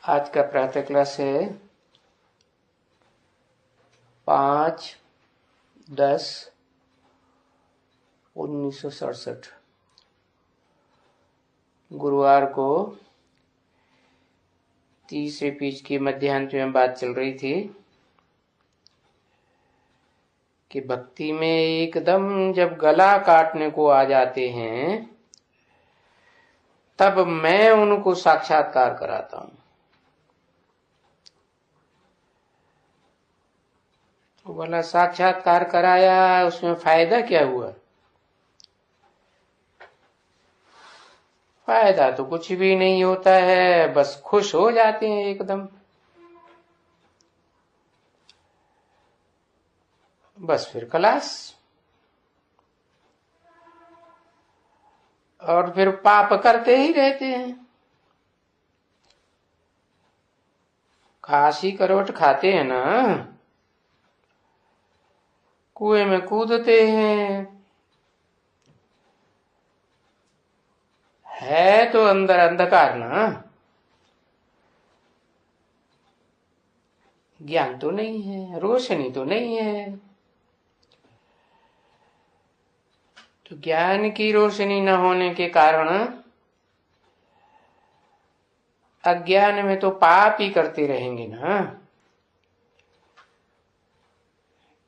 आज का प्रातः क्लास है 5/10/1967 गुरुवार को तीसरे पेज की मध्यांश में बात चल रही थी कि भक्ति में एकदम जब गला काटने को आ जाते हैं तब मैं उनको साक्षात्कार कराता हूं। तो बोला साक्षात्कार कराया, उसमें फायदा क्या हुआ? फायदा तो कुछ भी नहीं होता है, बस खुश हो जाते हैं एकदम। बस फिर क्लास, और फिर पाप करते ही रहते हैं। खांसी करवट खाते हैं ना, कुएं में कूदते हैं, है तो अंदर अंधकार ना, ज्ञान तो नहीं है, रोशनी तो नहीं है। तो ज्ञान की रोशनी न होने के कारण अज्ञान में तो पाप ही करते रहेंगे ना,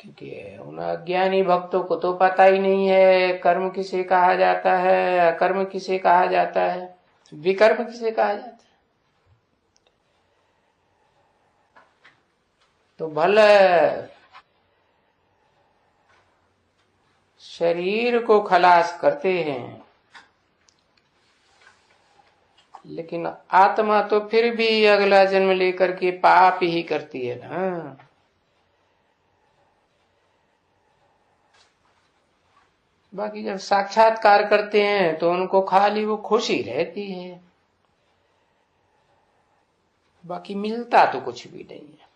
क्योंकि उन अज्ञानी भक्तों को तो पता ही नहीं है कर्म किसे कहा जाता है, अकर्म किसे कहा जाता है, विकर्म किसे कहा जाता है। तो भले शरीर को खलास करते हैं, लेकिन आत्मा तो फिर भी अगला जन्म लेकर के पाप ही करती है ना। बाकी जब साक्षात्कार करते हैं तो उनको खाली वो खुशी रहती है, बाकी मिलता तो कुछ भी नहीं है।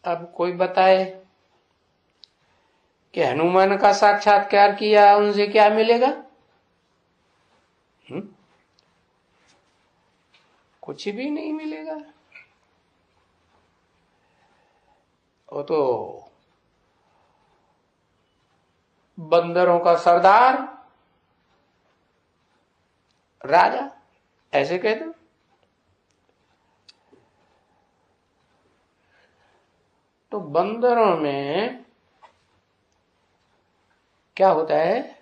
अब कोई बताए कि हनुमान का साक्षात्कार किया, उनसे क्या मिलेगा? कुछ भी नहीं मिलेगा। वो तो बंदरों का सरदार, राजा, ऐसे कह दो। तो बंदरों में क्या होता है?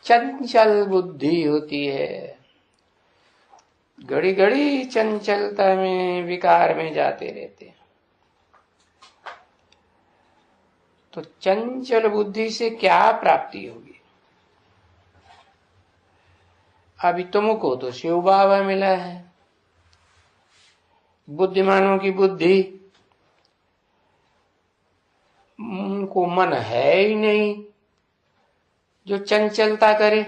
चंचल बुद्धि होती है, घड़ी घड़ी चंचलता में, विकार में जाते रहते हैं। तो चंचल बुद्धि से क्या प्राप्ति होगी? अभी तुमको तो शिव बाबा मिला है, बुद्धिमानों की बुद्धि, उनको मन है ही नहीं जो चंचलता करे।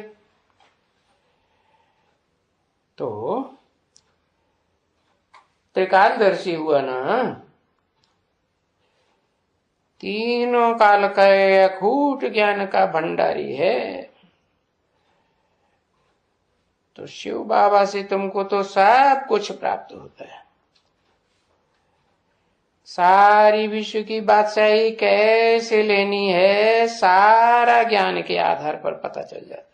तो त्रिकालदर्शी हुआ ना, तीनों काल का अखूट ज्ञान का भंडारी है। तो शिव बाबा से तुमको तो सब कुछ प्राप्त होता है। सारी विश्व की बादशाही कैसे लेनी है, सारा ज्ञान के आधार पर पता चल जाता है।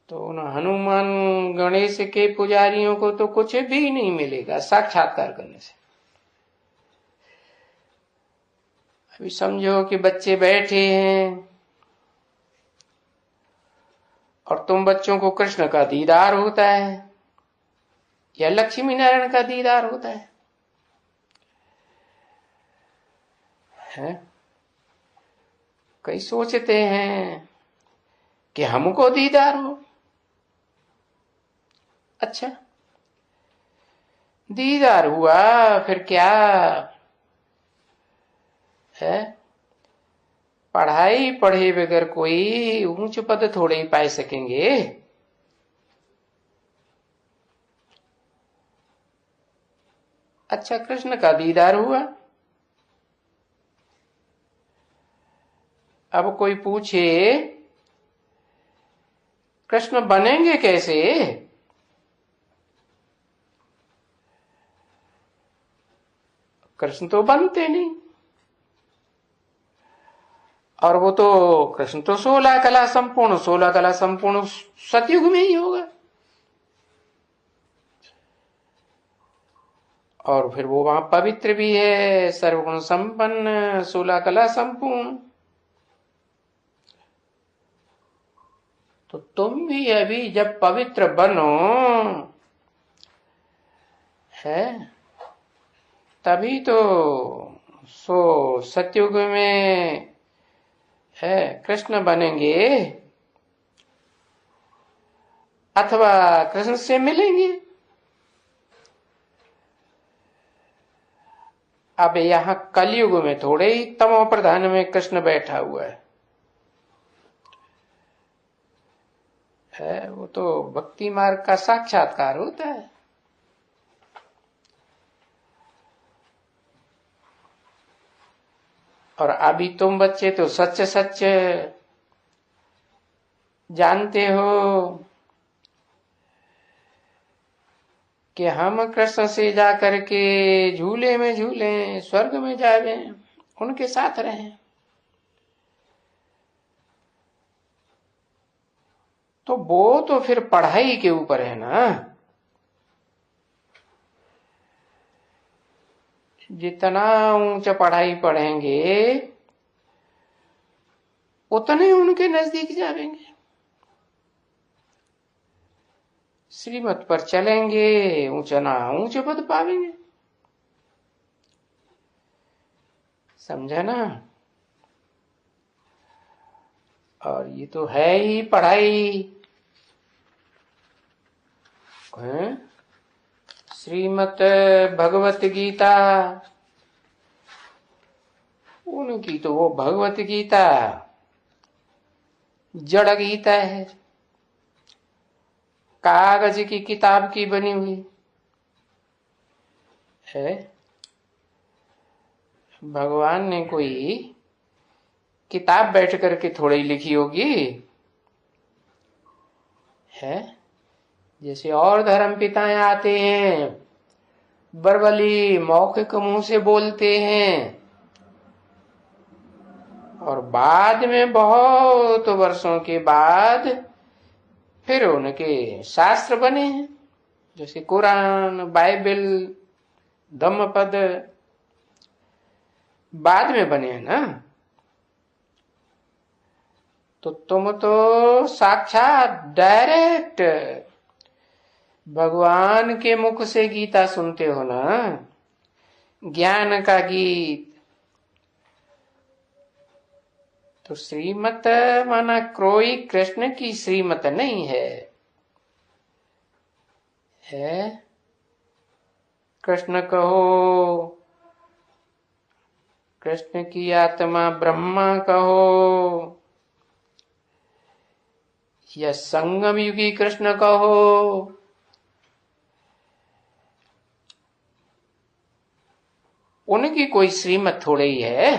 तो उन हनुमान गणेश के पुजारियों को तो कुछ भी नहीं मिलेगा साक्षात्कार करने से। अभी समझो कि बच्चे बैठे हैं और तुम बच्चों को कृष्ण का दीदार होता है या लक्ष्मी नारायण का दीदार होता है? कई सोचते हैं कि हमको दीदार हो। अच्छा, दीदार हुआ फिर क्या है? पढ़ाई पढ़े बगैर कोई ऊंच पद थोड़े ही पा सकेंगे। अच्छा, कृष्ण का दीदार हुआ, अब कोई पूछे कृष्ण बनेंगे कैसे, कृष्ण तो बनते नहीं। और वो तो कृष्ण तो 16 कला संपूर्ण, 16 कला संपूर्ण सतयुग में ही होगा। और फिर वो वहां पवित्र भी है, सर्वगुण संपन्न, 16 कला संपूर्ण। तो तुम भी अभी जब पवित्र बनो है, तभी तो सतयुग में है कृष्ण बनेंगे, अथवा कृष्ण से मिलेंगे। अब यहां कलयुग में थोड़े ही तमो प्रधान में कृष्ण बैठा हुआ है, वो तो भक्ति मार्ग का साक्षात्कार होता है। और अभी तुम बच्चे तो सच सच जानते हो कि हम कृष्ण से जाकर के झूले में झूले, स्वर्ग में जावे, उनके साथ रहें। तो वो तो फिर पढ़ाई के ऊपर है ना। जितना ऊंचा पढ़ाई पढ़ेंगे उतने उनके नजदीक जाएंगे, श्रीमत पर चलेंगे, ऊंचा ना ऊंचे पद पावेंगे। समझा ना। और ये तो है ही पढ़ाई है? श्रीमत भगवत गीता, उनकी तो वो भगवत गीता जड़ गीता है, कागज की किताब की बनी हुई है। भगवान ने कोई किताब बैठ करके थोड़ी ही लिखी होगी है। जैसे और धर्म पिताएं आते हैं, बरबली मौखिक मुंह से बोलते हैं, और बाद में बहुत वर्षों के बाद फिर उनके शास्त्र बने हैं, जैसे कुरान, बाइबल, धम्मपद बाद में बने हैं ना। तो तुम तो साक्षात डायरेक्ट भगवान के मुख से गीता सुनते हो ना, ज्ञान का गीत। तो श्रीमत माना कोई कृष्ण की श्रीमत नहीं है, कृष्ण कहो, कृष्ण की आत्मा ब्रह्मा कहो, या संगम युगी कृष्ण कहो, उनकी कोई श्रीमत थोड़ी ही है।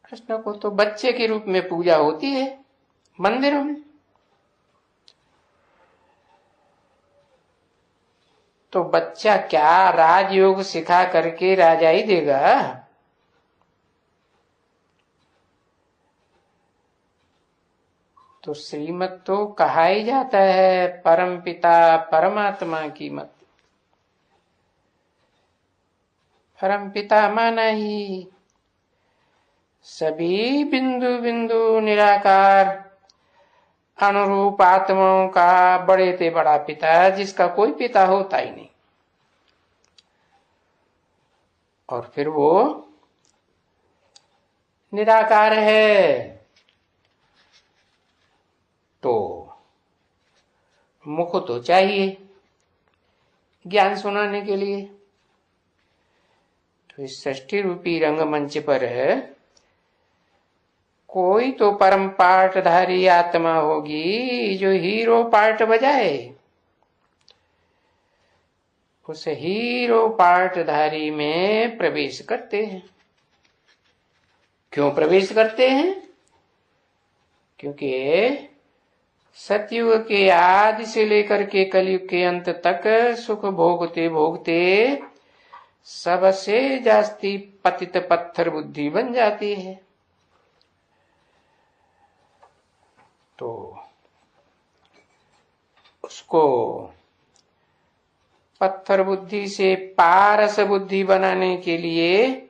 कृष्ण को तो बच्चे के रूप में पूजा होती है मंदिरों में। तो बच्चा क्या राजयोग सिखा करके राजा ही देगा? तो श्रीमत तो कहा ही जाता है परम पिता परमात्मा की मत। परम पिता माना ही सभी बिंदु बिंदु निराकार अनुरूप आत्माओं का बड़े ते बड़ा पिता, जिसका कोई पिता होता ही नहीं। और फिर वो निराकार है, तो मुख तो चाहिए ज्ञान सुनाने के लिए। तो इस सृष्टि रूपी रंगमंच पर कोई तो परम पाठधारी आत्मा होगी जो हीरो पार्ट बजाए। उस हीरो पार्टधारी में प्रवेश करते हैं। क्यों प्रवेश करते हैं? क्योंकि सतयुग के आदि से लेकर के कलयुग के अंत तक सुख भोगते भोगते सबसे जास्ती पतित पत्थर बुद्धि बन जाती है। तो उसको पत्थर बुद्धि से पारस बुद्धि बनाने के लिए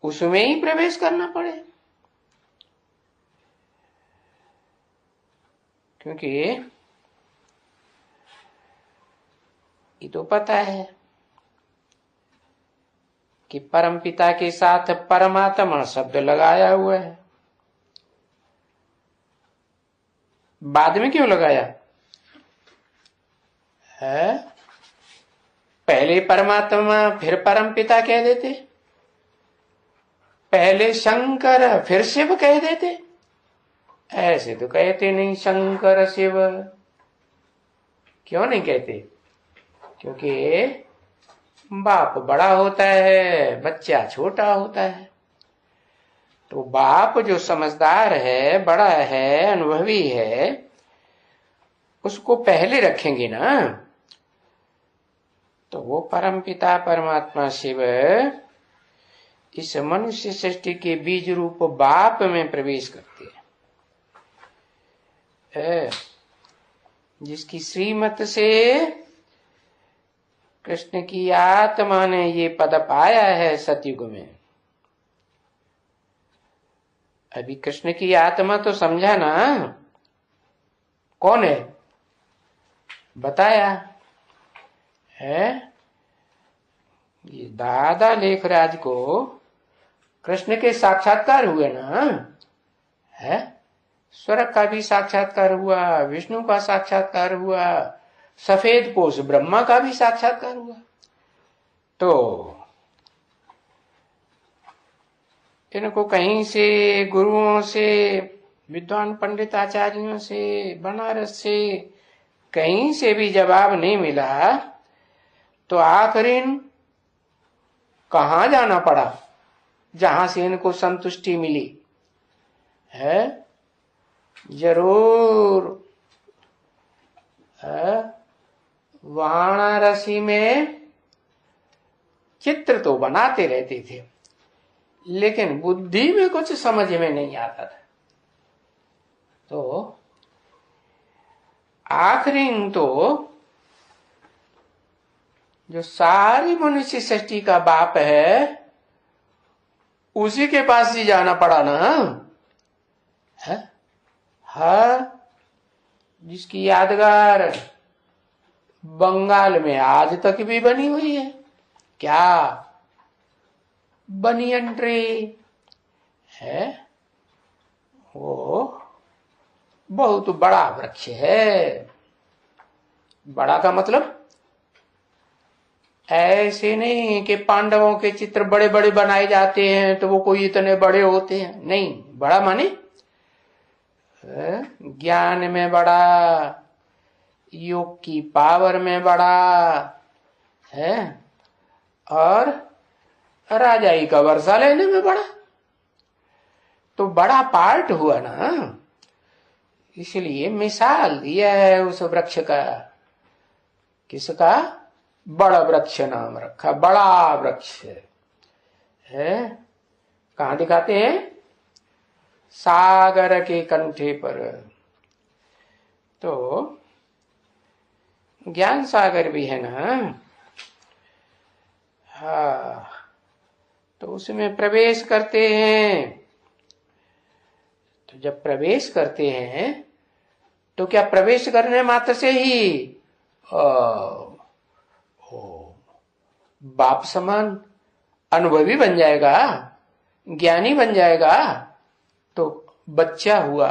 उसमें ही प्रवेश करना पड़े। क्योंकि ये तो पता है कि परमपिता के साथ परमात्मा शब्द लगाया हुआ है। बाद में क्यों लगाया है? पहले परमात्मा फिर परमपिता कह देते, पहले शंकर फिर शिव कह देते। ऐसे तो कहते नहीं शंकर शिव। क्यों नहीं कहते? क्योंकि बाप बड़ा होता है, बच्चा छोटा होता है। तो बाप जो समझदार है, बड़ा है, अनुभवी है, उसको पहले रखेंगे ना। तो वो परमपिता परमात्मा शिव इस मनुष्य सृष्टि के बीज रूप बाप में प्रवेश करते हैं। जिसकी श्रीमत से कृष्ण की आत्मा ने ये पद पाया है सतयुग में। अभी कृष्ण की आत्मा तो समझा ना, कौन है बताया है? ये दादा लेखराज को कृष्ण के साक्षात्कार हुए ना है। स्वर्ग का भी साक्षात्कार हुआ, विष्णु का साक्षात्कार हुआ, सफेद पोष ब्रह्मा का भी साक्षात्कार हुआ। तो इनको कहीं से गुरुओं से, विद्वान पंडित आचार्यों से, बनारस से, कहीं से भी जवाब नहीं मिला। तो आखिर कहां जाना पड़ा जहां से इनको संतुष्टि मिली है? जरूर वाराणसी में चित्र तो बनाते रहते थे, लेकिन बुद्धि में कुछ समझ में नहीं आता था। तो आखिरी तो जो सारी मनुष्य सृष्टि का बाप है उसी के पास ही जाना पड़ा ना है? हाँ, जिसकी यादगार बंगाल में आज तक भी बनी हुई है। क्या? बनियन ट्री है। वो बहुत बड़ा वृक्ष है। बड़ा का मतलब ऐसे नहीं कि पांडवों के चित्र बड़े बड़े बनाए जाते हैं तो वो कोई इतने बड़े होते हैं। नहीं, बड़ा माने ज्ञान में बड़ा, योग की पावर में बड़ा है, और राजाई का वर्षा लेने में बड़ा। तो बड़ा पार्ट हुआ ना, इसलिए मिसाल दिया है उस वृक्ष का। किसका? बड़ा वृक्ष नाम रखा, बड़ा वृक्ष है। कहां दिखाते हैं? सागर के कंठे पर। तो ज्ञान सागर भी है ना। हाँ, तो उसमें प्रवेश करते हैं। तो जब प्रवेश करते हैं तो क्या प्रवेश करने मात्र से ही बाप समान अनुभवी बन जाएगा, ज्ञानी बन जाएगा? तो बच्चा हुआ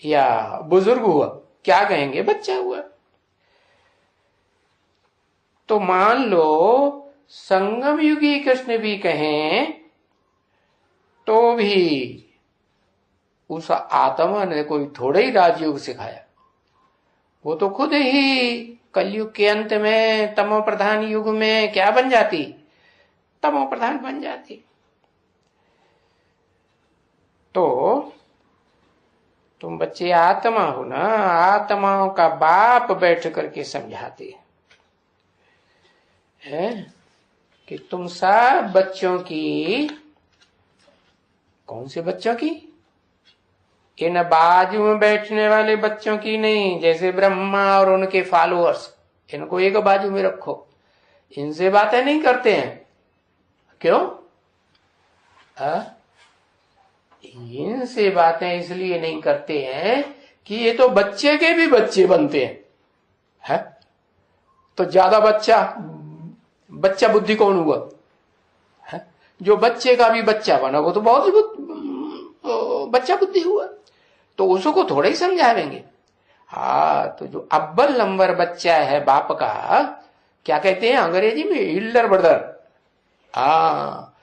या बुजुर्ग हुआ, क्या कहेंगे? बच्चा हुआ। तो मान लो संगम युगी कृष्ण भी कहें तो भी उस आत्मा ने कोई थोड़ा ही राजयोग सिखाया। वो तो खुद ही कलयुग के अंत में तमो प्रधान युग में क्या बन जाती? तमो प्रधान बन जाती। तो तुम बच्चे आत्मा हो ना, आत्माओं का बाप बैठ करके समझाते हैं कि तुम सब बच्चों की, कौन से बच्चों की? इन बाजू में बैठने वाले बच्चों की नहीं, जैसे ब्रह्मा और उनके फॉलोअर्स, इनको एक बाजू में रखो, इनसे बातें नहीं करते हैं। क्यों? इनसे बातें इसलिए नहीं करते हैं कि ये तो बच्चे के भी बच्चे बनते हैं, है? तो ज्यादा बच्चा बुद्धि कौन हुआ? है? जो बच्चे का भी बच्चा बना वो तो बहुत ही बच्चा बुद्धि हुआ, तो उसको थोड़ा ही समझावेंगे। हाँ, तो जो अव्वल नंबर बच्चा है बाप का, क्या कहते हैं अंग्रेजी में? Elder brother. हाँ,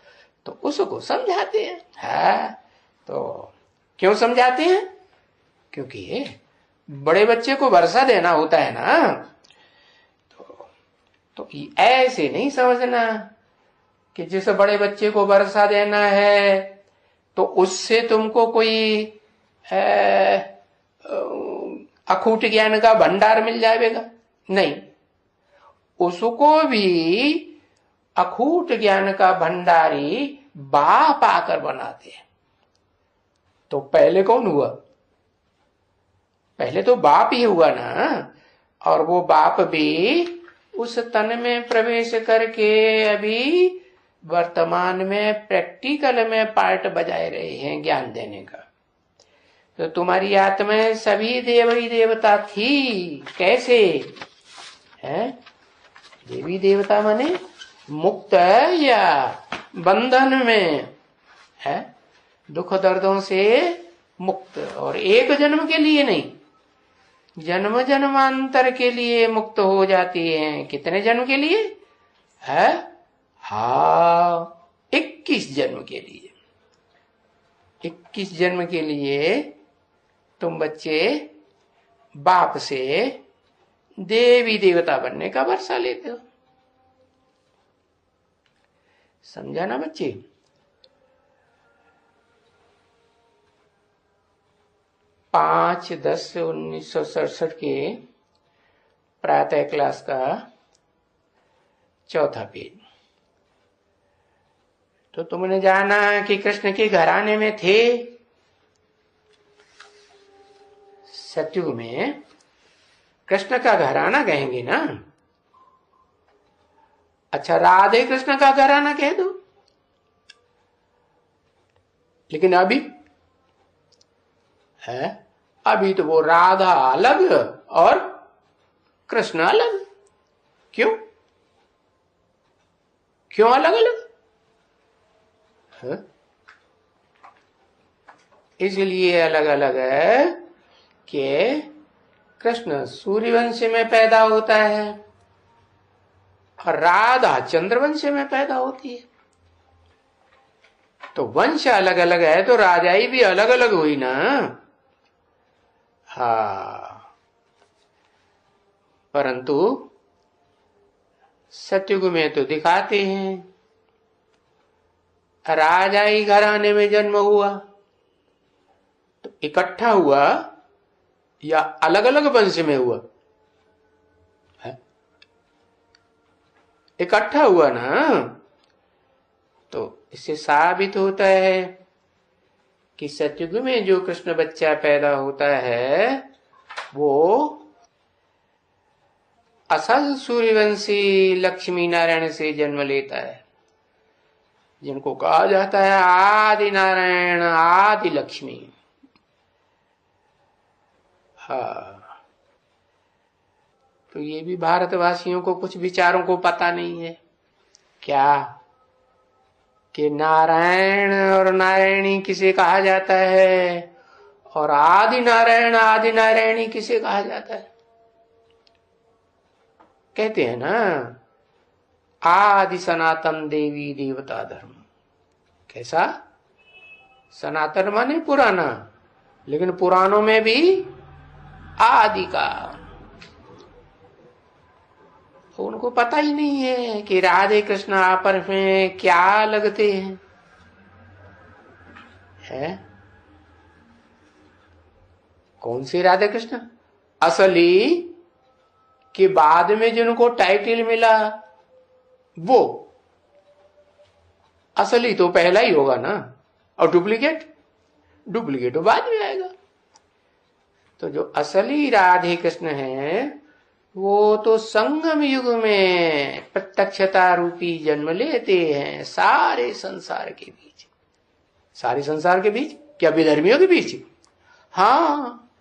तो उसको समझाते हैं। हाँ, तो क्यों समझाते हैं? क्योंकि बड़े बच्चे को वर्षा देना होता है ना, तो ऐसे नहीं समझना कि जिस बड़े बच्चे को वर्षा देना है तो उससे तुमको कोई अखूट ज्ञान का भंडार मिल जाएगा। नहीं, उसको भी अखूट ज्ञान का भंडारी बाप आकर बनाते हैं। तो पहले कौन हुआ? पहले तो बाप ही हुआ ना, और वो बाप भी उस तन में प्रवेश करके अभी वर्तमान में प्रैक्टिकल में पार्ट बजाए रहे हैं ज्ञान देने का। तो तुम्हारी आत्मा सभी देवी देवता थी, कैसे है? देवी देवता माने मुक्त या बंधन में है, दुख दर्दों से मुक्त, और एक जन्म के लिए नहीं, जन्म जन्मांतर के लिए मुक्त हो जाती हैं। कितने जन्म के लिए है? हाँ, 21 जन्म के लिए। 21 जन्म के लिए तुम बच्चे बाप से देवी देवता बनने का वर्षा लेते हो। समझा ना बच्चे? 5/10/1967 के प्रातः क्लास का चौथा पेज। तो तुमने जाना कि कृष्ण के घराने में थे, सतयुग में कृष्ण का घराना कहेंगे ना। अच्छा, राधे कृष्ण का घराना कह दो, लेकिन अभी है, अभी तो वो राधा अलग और कृष्ण अलग। क्यों? क्यों अलग अलग है? इसलिए अलग अलग है कि कृष्ण सूर्यवंश में पैदा होता है और राधा चंद्रवंश में पैदा होती है। तो वंश अलग अलग है तो राजाई भी अलग अलग हुई ना। हाँ, परंतु सतयुग में तो दिखाते हैं राजाई घराने में जन्म हुआ तो इकट्ठा हुआ या अलग अलग वंश में हुआ है? इकट्ठा हुआ ना। तो इससे साबित होता है कि सतयुग में जो कृष्ण बच्चा पैदा होता है वो असल सूर्यवंशी लक्ष्मी नारायण से जन्म लेता है, जिनको कहा जाता है आदि नारायण आदि लक्ष्मी। हाँ, तो ये भी भारतवासियों को कुछ विचारों को पता नहीं है क्या कि नारायण और नारायणी किसे कहा जाता है और आदि नारायण आदि नारायणी किसे कहा जाता है? कहते हैं ना आदि सनातन देवी देवता धर्म। कैसा? सनातन माने पुराना, लेकिन पुराणों में भी आदि का। को पता ही नहीं है कि राधे कृष्ण आपस में क्या लगते हैं, है? कौन से राधे कृष्ण? असली कि बाद में जिनको टाइटल मिला वो? असली तो पहला ही होगा ना, और डुप्लीकेट तो बाद में आएगा। तो जो असली राधे कृष्ण है वो तो संगम युग में प्रत्यक्षता रूपी जन्म लेते हैं सारे संसार के बीच। सारे संसार के बीच क्या? विधर्मियों के बीच? हाँ,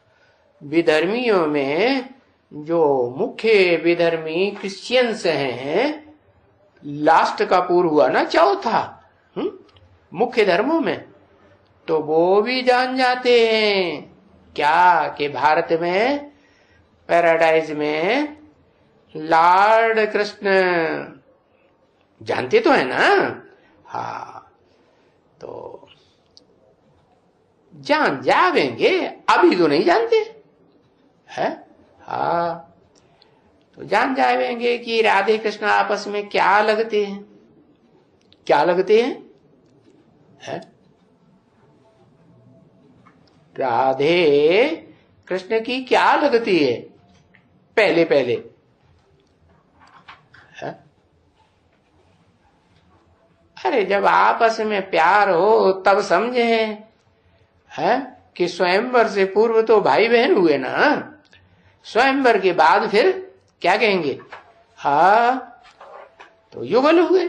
विधर्मियों में जो मुख्य विधर्मी क्रिश्चियंस हैं, लास्ट का पूर्व हुआ ना चौथा मुख्य धर्मों में, तो वो भी जान जाते हैं क्या कि भारत में पैराडाइज में लॉर्ड कृष्ण, जानते तो है ना? हाँ, तो जान जावेंगे, अभी तो नहीं जानते है। हाँ, तो जान जावेंगे कि राधे कृष्ण आपस में क्या लगते हैं, क्या लगते हैं, है? राधे कृष्ण की क्या लगती है पहले पहले, है? अरे जब आपस में प्यार हो तब समझे हैं कि स्वयंवर से पूर्व तो भाई बहन हुए ना, स्वयंवर के बाद फिर क्या कहेंगे? हाँ, तो युगल हुए।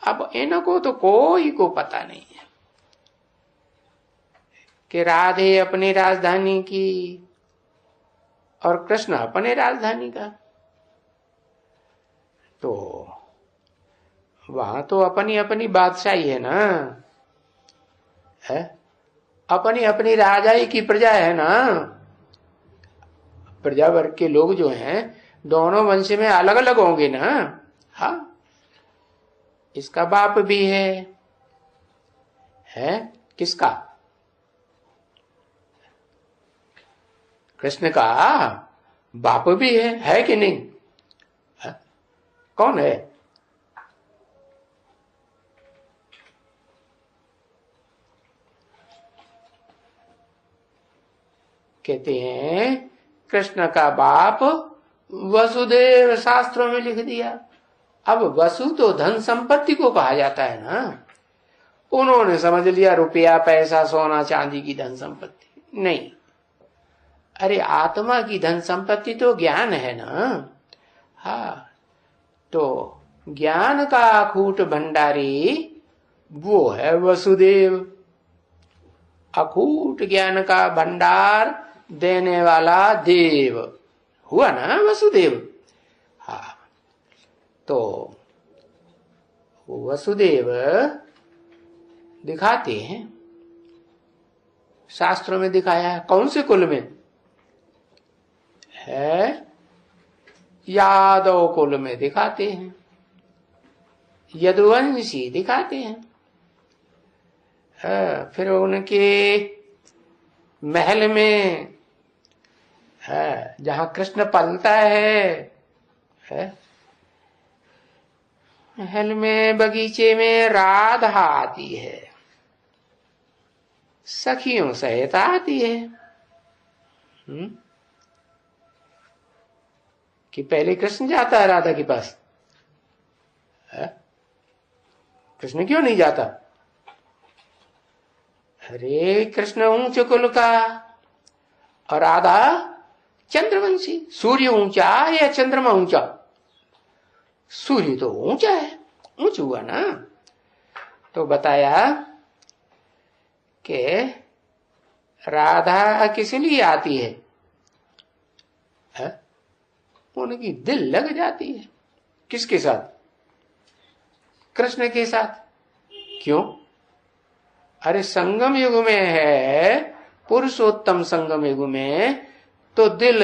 अब इनको तो कोई को पता नहीं है कि राधे अपनी राजधानी की और कृष्ण अपने राजधानी का, तो वहां तो अपनी अपनी बादशाही है ना, है? अपनी अपनी राजाई की प्रजा है ना। प्रजा वर्ग के लोग जो हैं दोनों वंश में अलग अलग होंगे ना। हाँ, इसका बाप भी है किसका? कृष्ण का बाप भी है कि नहीं? है? कौन है? कहते हैं कृष्ण का बाप वसुदेव, शास्त्रों में लिख दिया। अब वसु तो धन संपत्ति को कहा जाता है ना, उन्होंने समझ लिया रुपया पैसा सोना चांदी की धन संपत्ति नहीं। अरे आत्मा की धन संपत्ति तो ज्ञान है ना। हाँ, तो ज्ञान का अखूट भंडारी वो है वसुदेव। अखूट ज्ञान का भंडार देने वाला देव हुआ ना वसुदेव। हाँ, तो वसुदेव दिखाते हैं, शास्त्रों में दिखाया है। कौन से कुल में है? यादव कुल में दिखाते हैं, यदुवंशी दिखाते हैं। फिर उनके महल में है जहां कृष्ण पलता है महल में बगीचे में राधा आती है, सखियों सहित आती है। कि पहले कृष्ण जाता है राधा के पास? कृष्ण क्यों नहीं जाता? अरे कृष्ण ऊंच कुल का और राधा चंद्रवंशी। सूर्य ऊंचा या चंद्रमा ऊंचा? सूर्य तो ऊंचा है, ऊंच हुआ ना। तो बताया कि राधा किस लिए आती है? उनकी दिल लग जाती है। किसके साथ? कृष्ण के साथ। क्यों? अरे संगम युग में है, पुरुषोत्तम संगम युग में, तो दिल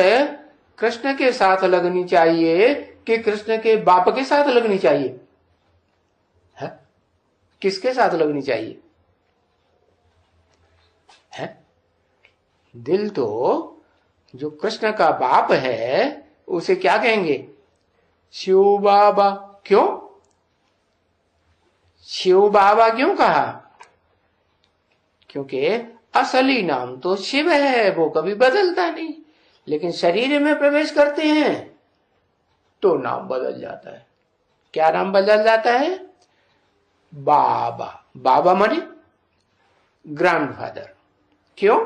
कृष्ण के साथ लगनी चाहिए कि कृष्ण के बाप के साथ लगनी चाहिए? है? किसके साथ लगनी चाहिए? है? दिल तो जो कृष्ण का बाप है उसे क्या कहेंगे? शिव बाबा। क्यों शिव बाबा क्यों कहा? क्योंकि असली नाम तो शिव है, वो कभी बदलता नहीं, लेकिन शरीर में प्रवेश करते हैं तो नाम बदल जाता है। क्या नाम बदल जाता है? बाबा। बाबा माने ग्रैंडफादर। क्यों?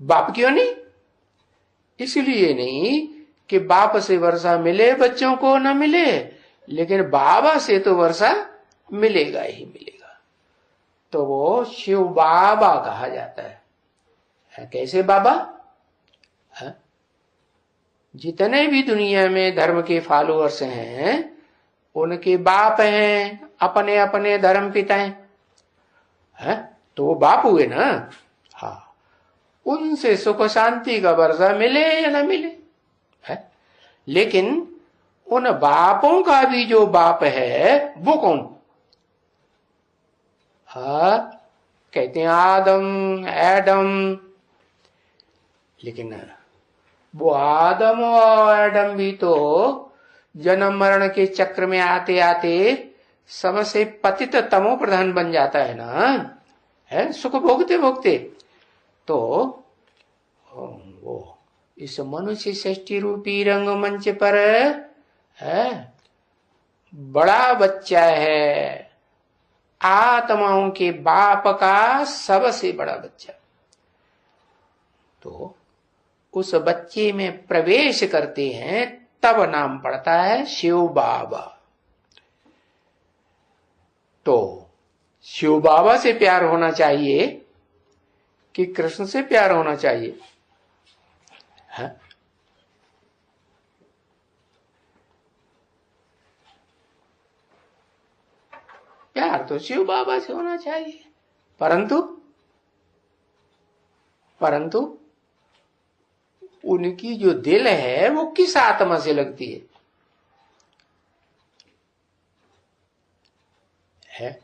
बाप क्यों नहीं? इसलिए नहीं कि बाप से वर्षा मिले बच्चों को ना मिले, लेकिन बाबा से तो वर्षा मिलेगा ही मिलेगा। तो वो शिव बाबा कहा जाता है। कैसे बाबा? है? जितने भी दुनिया में धर्म के फॉलोअर्स हैं उनके बाप हैं, अपने अपने धर्म पिता हैं। तो वो बाप हुए ना। हाँ, उनसे सुख शांति का वर्षा मिले या ना मिले है। लेकिन उन बापों का भी जो बाप है वो कौन? कहते हैं आदम, एडम। लेकिन वो आदम और एडम भी तो जन्म मरण के चक्र में आते आते सबसे पतित तमो प्रधान बन जाता है ना, है सुख भोगते भोगते। तो वो इस मनुष्य सृष्टि रूपी रंगमंच पर है बड़ा बच्चा है, आत्माओं के बाप का सबसे बड़ा बच्चा। तो उस बच्चे में प्रवेश करते हैं तब नाम पड़ता है शिव बाबा। तो शिव बाबा से प्यार होना चाहिए कि कृष्ण से प्यार होना चाहिए? है? प्यार तो शिव बाबा से होना चाहिए, परंतु उनकी जो दिल है वो किस आत्मा से लगती है?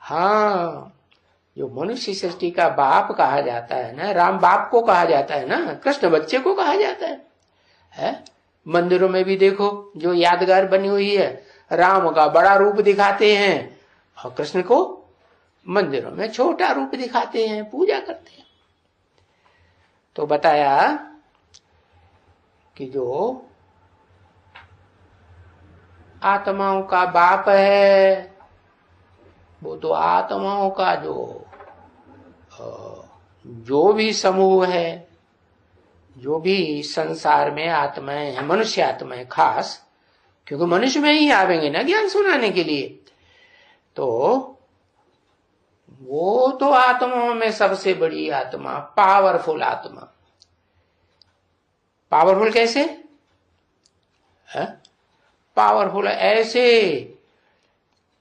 हाँ, जो मनुष्य सृष्टि का बाप कहा जाता है ना, राम बाप को कहा जाता है ना, कृष्ण बच्चे को कहा जाता है? मंदिरों में भी देखो जो यादगार बनी हुई है, राम का बड़ा रूप दिखाते हैं और कृष्ण को मंदिरों में छोटा रूप दिखाते हैं, पूजा करते हैं। तो बताया कि जो आत्माओं का बाप है वो तो आत्माओं का जो भी समूह है, जो भी संसार में आत्माएं हैं, मनुष्य आत्माएं खास, क्योंकि मनुष्य में ही आवेंगे ना ज्ञान सुनाने के लिए, तो वो तो आत्माओं में सबसे बड़ी आत्मा, पावरफुल आत्मा। पावरफुल कैसे है? पावरफुल ऐसे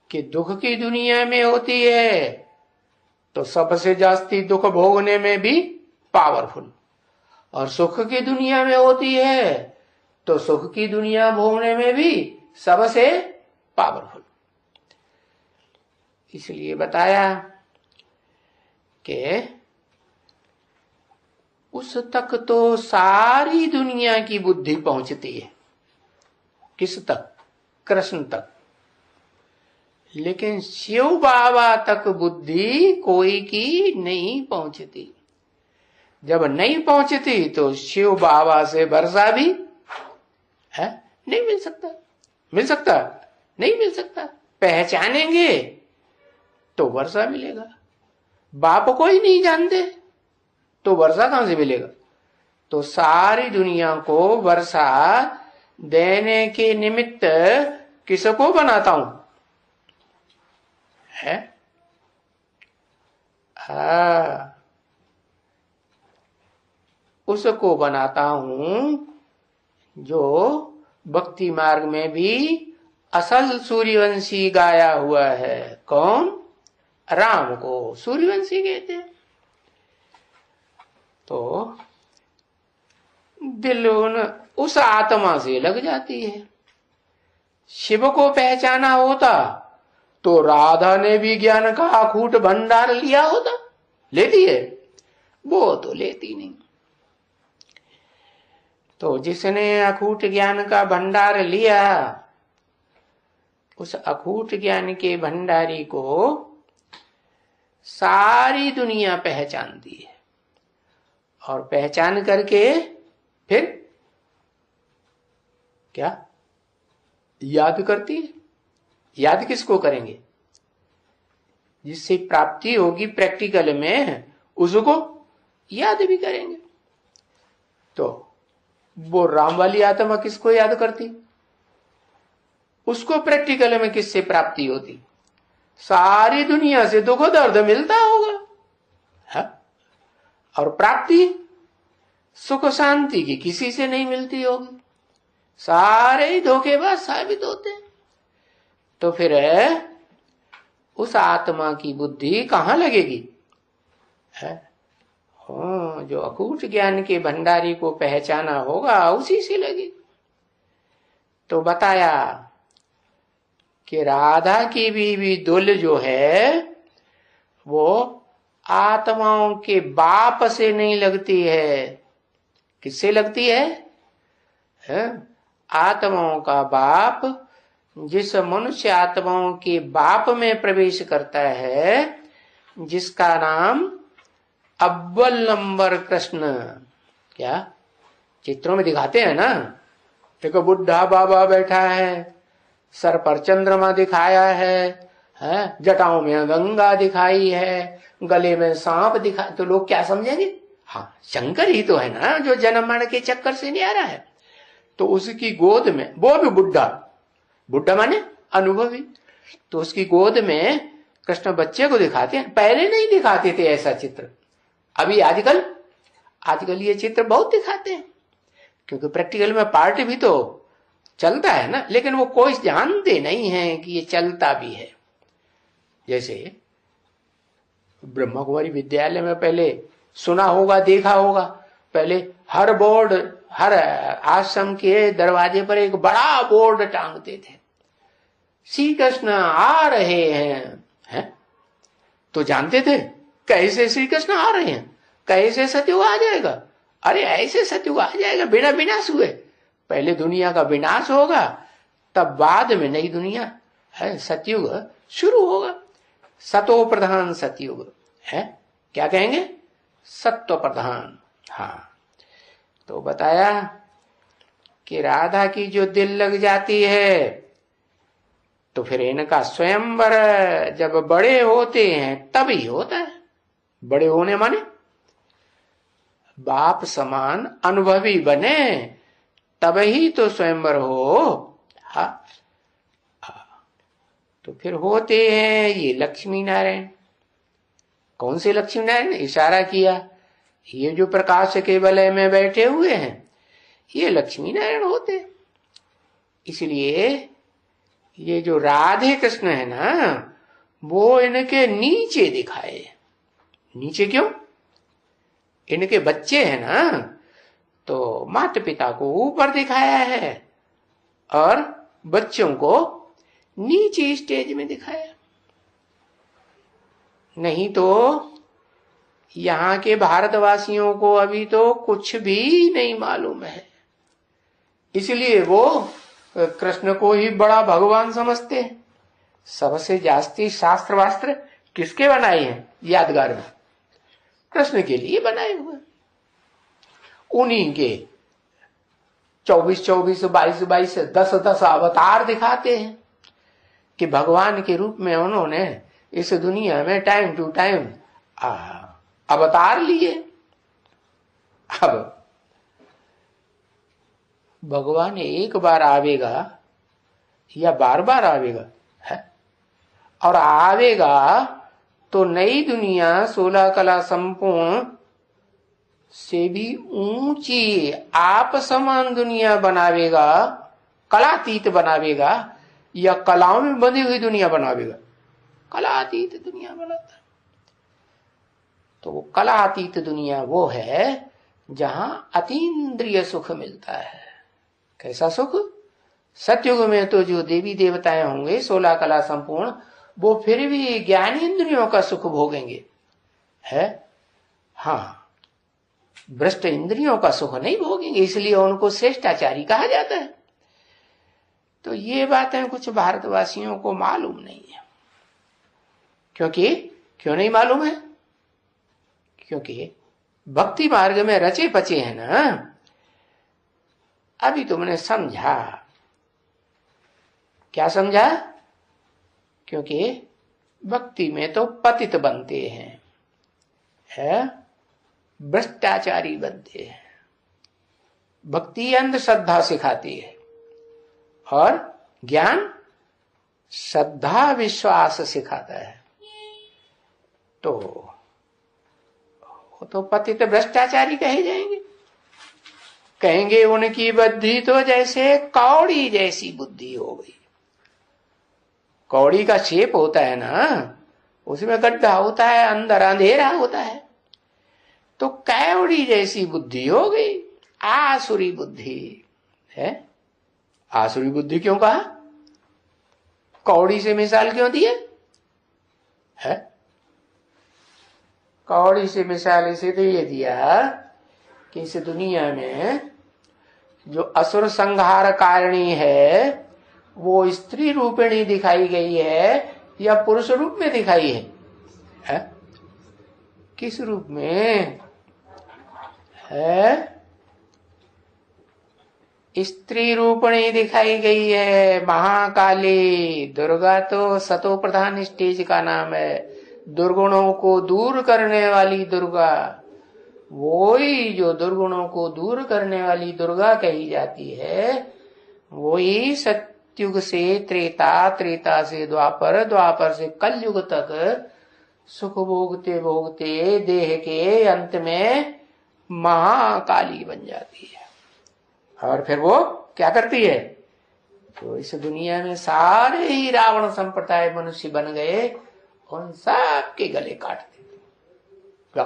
कि दुख की दुनिया में होती है तो सबसे जास्ती दुख भोगने में भी पावरफुल, और सुख की दुनिया में होती है तो सुख की दुनिया भोगने में भी सबसे पावरफुल। इसलिए बताया कि उस तक तो सारी दुनिया की बुद्धि पहुंचती है। किस तक? कृष्ण तक। लेकिन शिव बाबा तक बुद्धि कोई की नहीं पहुंचती। जब नहीं पहुंचती तो शिव बाबा से वर्षा भी है नहीं मिल सकता। मिल सकता? नहीं मिल सकता। पहचानेंगे तो वर्षा मिलेगा। बाप को ही नहीं जानते तो वर्षा कहां से मिलेगा? तो सारी दुनिया को वर्षा देने के निमित्त किसको बनाता हूं? है? उसको बनाता हूं जो भक्ति मार्ग में भी असल सूर्यवंशी गाया हुआ है। कौन? राम को सूर्यवंशी कहते हैं। तो दिल उस आत्मा से लग जाती है। शिव को पहचाना होता तो राधा ने भी ज्ञान का अखूट भंडार लिया होता। लेती है? वो तो लेती नहीं। तो जिसने अखूट ज्ञान का भंडार लिया, उस अखूट ज्ञान के भंडारी को सारी दुनिया पहचानती है, और पहचान करके फिर क्या याद करती है। याद किसको करेंगे? जिससे प्राप्ति होगी प्रैक्टिकल में, उसको याद भी करेंगे। तो वो राम वाली आत्मा किसको याद करती? उसको प्रैक्टिकल में किससे प्राप्ति होती? सारी दुनिया से दुख दर्द मिलता होगा, है? और प्राप्ति सुख शांति की किसी से नहीं मिलती होगी, सारे ही धोखेबाज साबित होते हैं। तो फिर उस आत्मा की बुद्धि कहां लगेगी? है जो अकूट ज्ञान के भंडारी को पहचाना होगा, उसी से लगेगी। तो बताया कि राधा की बीवी दुल जो है वो आत्माओं के बाप से नहीं लगती है। किससे लगती है? आत्माओं का बाप जिस मनुष्य आत्माओं के बाप में प्रवेश करता है, जिसका नाम अव्वल नंबर कृष्ण, क्या चित्रों में दिखाते हैं ना, देखो बुढ़ा बाबा बैठा है, सर पर चंद्रमा दिखाया है, जटाओं में गंगा दिखाई है, गले में सांप दिखा, तो लोग क्या समझेंगे? हाँ, शंकर ही तो है ना जो जन्म मरण के चक्कर से नहीं आ रहा है। तो उसकी गोद में, वो भी बुढ़ा, बुढ़ा माने अनुभवी, तो उसकी गोद में कृष्ण बच्चे को दिखाते हैं। पहले नहीं दिखाते थे ऐसा चित्र, अभी आजकल ये चित्र बहुत दिखाते हैं, क्योंकि प्रैक्टिकल में पार्ट भी तो चलता है ना, लेकिन वो कोई जानते नहीं है कि ये चलता भी है। जैसे ब्रह्मा कुमारी विद्यालय में पहले सुना होगा, देखा होगा, पहले हर बोर्ड, हर आश्रम के दरवाजे पर एक बड़ा बोर्ड टांगते थे, श्री कृष्ण आ रहे हैं, तो जानते थे कैसे श्री कृष्ण आ रहे हैं, कैसे सतयुग आ जाएगा। अरे ऐसे सतयुग आ जाएगा बिना विनाश हुए। पहले दुनिया का विनाश होगा, तब बाद में नई दुनिया है, सतयुग शुरू होगा। सतो प्रधान सतयुग है, क्या कहेंगे? सत्व प्रधान। हाँ, तो बताया कि राधा की जो दिल लग जाती है, तो फिर इनका स्वयंवर जब बड़े होते हैं तभी होता है। बड़े होने माने बाप समान अनुभवी बने, तब ही तो स्वयंवर हो। हाँ, तो फिर होते हैं ये लक्ष्मी नारायण। कौन से लक्ष्मी नारायण? इशारा किया, ये जो प्रकाश के वलय में बैठे हुए हैं ये लक्ष्मी नारायण होते। इसलिए ये जो राधे कृष्ण है ना, वो इनके नीचे दिखाए। नीचे क्यों? इनके बच्चे हैं ना, तो माता पिता को ऊपर दिखाया है और बच्चों को नीचे स्टेज में दिखाया। नहीं तो यहाँ के भारतवासियों को अभी तो कुछ भी नहीं मालूम है, इसलिए वो कृष्ण को ही बड़ा भगवान समझते हैं। सबसे जास्ती शास्त्र वास्त्र किसके बनाए हैं? यादगार में कृष्ण के लिए बनाए हुए। उन्हीं के 24-24, 22-22, 10-10 अवतार दिखाते हैं कि भगवान के रूप में उन्होंने इस दुनिया में टाइम टू टाइम अवतार लिए। अब भगवान एक बार आवेगा या बार बार आवेगा है? और आवेगा तो नई दुनिया 16 कला संपूर्ण से भी ऊंची आप समान दुनिया बनावेगा, कलातीत बनावेगा, या कलाओं में बंधी हुई दुनिया बनावेगा? कलातीत दुनिया बनाता है। तो वो कलातीत दुनिया वो है जहां अतीन्द्रिय सुख मिलता है। कैसा सुख? सतयुग में तो जो देवी देवताएं होंगे 16 कला संपूर्ण, वो फिर भी ज्ञानेन्द्रियों का सुख भोगेंगे, है? हाँ, भ्रष्ट इंद्रियों का सुख नहीं भोगेंगे, इसलिए उनको श्रेष्ठाचारी कहा जाता है। तो ये बातें कुछ भारतवासियों को मालूम नहीं है। क्यों नहीं मालूम है? क्योंकि भक्ति मार्ग में रचे पचे हैं ना। अभी तुमने समझा, क्या समझा? क्योंकि भक्ति में तो पतित बनते हैं, है भ्रष्टाचारी बनते हैं। भक्ति अंधश्रद्धा सिखाती है और ज्ञान श्रद्धा विश्वास सिखाता है। तो वो तो पतित भ्रष्टाचारी कहे जाएंगे। कहेंगे उनकी बुद्धि तो जैसे कौड़ी जैसी बुद्धि हो गई। कौड़ी का शेप होता है ना, उसमें गड्ढा होता है, अंदर अंधेरा होता है। तो कौड़ी जैसी बुद्धि हो गई, आसुरी बुद्धि है। आसुरी बुद्धि क्यों कहा? कौड़ी से मिसाल क्यों दिए है? कौड़ी से मिसाल इसे तो ये दिया कि इस दुनिया में जो असुर संहार कारिणी है वो स्त्री रूपिणी दिखाई गई है या पुरुष रूप में दिखाई है? किस रूप में है? स्त्री रूपिणी दिखाई गई है। महाकाली दुर्गा तो सतो प्रधान स्टेज का नाम है। दुर्गुणों को दूर करने वाली दुर्गा, वही जो दुर्गुणों को दूर करने वाली दुर्गा कही जाती है, वही सत्युग से त्रेता, त्रेता से द्वापर, द्वापर से कलयुग तक सुख भोगते भोगते देह के अंत में महाकाली बन जाती है। और फिर वो क्या करती है? तो इस दुनिया में सारे ही रावण संप्रदाय मनुष्य बन गए, उन सब के गले काट देती। क्या?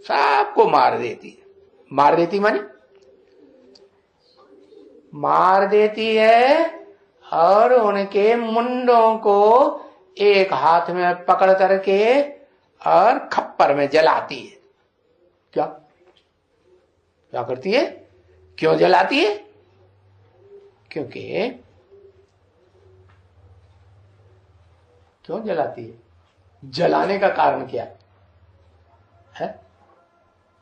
सबको मार देती है। मार देती माने मार देती है और उनके मुंडों को एक हाथ में पकड़ करके और खप्पर में जलाती है। क्या क्या करती है? क्यों जलाती है? क्यों जलाती है? जलाने का कारण क्या है?